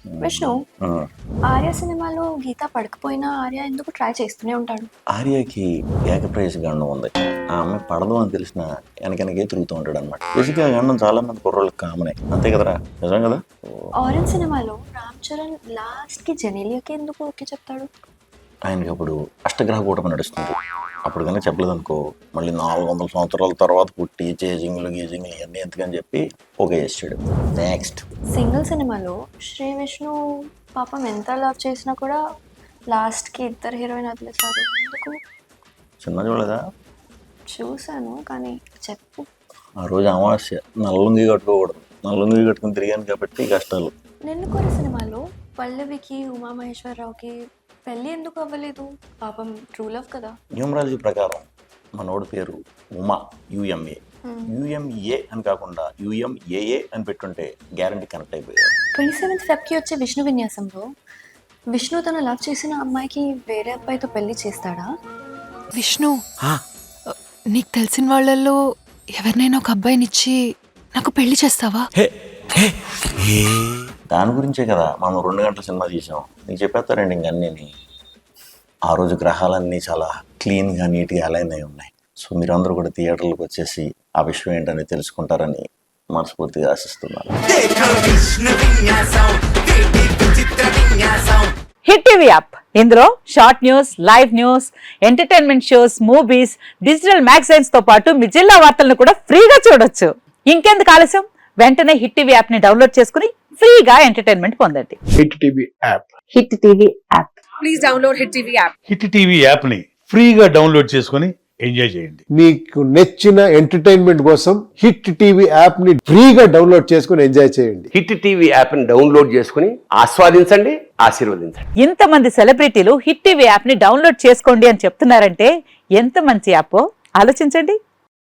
విష్ణు, ఆ, ఆర్య సినిమాలో గీత పడకపోయినా ఆర్య ఎందుకు ట్రై చేస్తూనే ఉంటాడు? ఆర్యకి ఏకప్రేయస గండం ఉంది. ఆ అమ్మాయి పడదు అని తెలిసిన వెనకే తిరుగుతూ ఉంటాడు అనమాట. బేసిక్గా ఆ గండం చాలా మంది కుర్రోళ్ళకి కామనే, అంతే కదరా? నిజం కదా? ఆరెంజ్ సినిమాలో రామ్ చరణ్ లాస్ట్ కి జెనీలియాకి ఎందుకు ఓకే చెప్తాడు? ఆయనకి అప్పుడు అష్టగ్రహ కూటమి నడుస్తుంది. అప్పుడు కనుక చెప్పలేదు అనుకో, మళ్ళీ 400 సంవత్సరాల తర్వాత పుట్టి చేజింగ్లు గీజింగ్లు ఇవన్నీ ఎందుకని చెప్పి ఓకే చేసాడు. నెక్స్ట్ సింగిల్ సినిమాలో శ్రీ విష్ణు పాపం ఎంత లవ్ చేసినా కూడా లాస్ట్ కి ఇద్దరు హీరోయిన్ వదిలేశారు ఎందుకు? సినిమా చూడలేదా? చూశాను కానీ చెప్పు. ఆ రోజు అమావాస్య, నల్లుంగి కట్టుకోకూడదు. నల్లుంగి కట్టుకుని తిరిగాను కాబట్టి కష్టాలు. నిన్ను కోరి సినిమాలో పల్లవికి ఉమామహేశ్వరరావుకి పెళ్ళి ఎందుకు అవ్వలేదు? పాపం ట్రూ లవ్ కదా. న్యూమరాలజీ ప్రకారం మనోడి పేరు ఉమా, యుఎంఏ. యుఎంఏ అని కాకుండా యుఎంఏఏ అని పెట్టుంటే గ్యారంటీ కనెక్ట్ అయిపోయారు. 27th ఫెబ్కి వచ్చే విష్ణు విన్యాసంలో విష్ణు తను లవ్ చేసిన అమ్మాయికి వేరే అబ్బాయితో పెళ్లి చేస్తాడా? విష్ణు, నీకు తెలిసిన వాళ్ళల్లో ఎవరినైనా ఒక అబ్బాయినిచ్చి నాకు పెళ్లి చేస్తావా? దాని గురించే కదా మనం 2 గంటల సినిమా తీసాం. నీకు చెప్పేస్తారండి ఇంక అన్నీ. ఆ రోజు గ్రహాలన్నీ చాలా క్లీన్గా నీట్గా అలైన్ అయి ఉన్నాయి. సో మీరందరూ కూడా థియేటర్లకు వచ్చేసి ఆ విషయం ఏంటని తెలుసుకుంటారని మనస్ఫూర్తిగా ఆశిస్తున్నాను. హిట్ టీవీ యాప్, ఇందులో short news, live news, entertainment shows, movies, digital magazines తో పాటు మీ జిల్లా వార్తలను కూడా ఫ్రీగా చూడొచ్చు. ఇంకెందుకు ఆలస్యం, వెంటనే హిట్ టీవీ యాప్ ని డౌన్లోడ్ చేసుకుని ఫ్రీగా ఎంటర్టైన్మెంట్ పొందండి. Hit TV app. Hit TV app. Please download hit TV app. Hit TV యాప్ని ఫ్రీగా డౌన్లోడ్ చేసుకొని ఎంజాయ్ చేయండి. మీకు నచ్చిన ఎంటర్టైన్మెంట్ కోసం హిట్ టీవీ యాప్ ని ఫ్రీగా డౌన్లోడ్ చేసుకుని ఎంజాయ్ చేయండి. హిట్ టీవీ యాప్ని డౌన్లోడ్ చేసుకుని ఆస్వాదించండి, ఆశీర్వదించండి. ఇంతమంది సెలబ్రిటీలు హిట్ టీవీ యాప్ ని డౌన్లోడ్ చేసుకోండి అని చెప్తున్నారంటే ఎంత మంచి యాప్ ఆలోచించండి.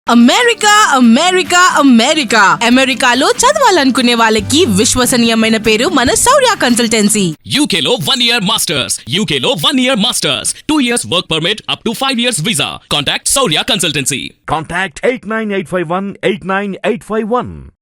అమెరికా అమెరికా అమెరికా అమెరికాలో చదవాలనుకునే వాళ్ళకి విశ్వసనీయమైన పేరు మన శౌర్య కన్సల్టెన్సీ. UK లో 1 year masters. UK లో 1 year masters. 2 years work permit up to 5 years visa. Contact Saurya Consultancy. Contact 89851 89851.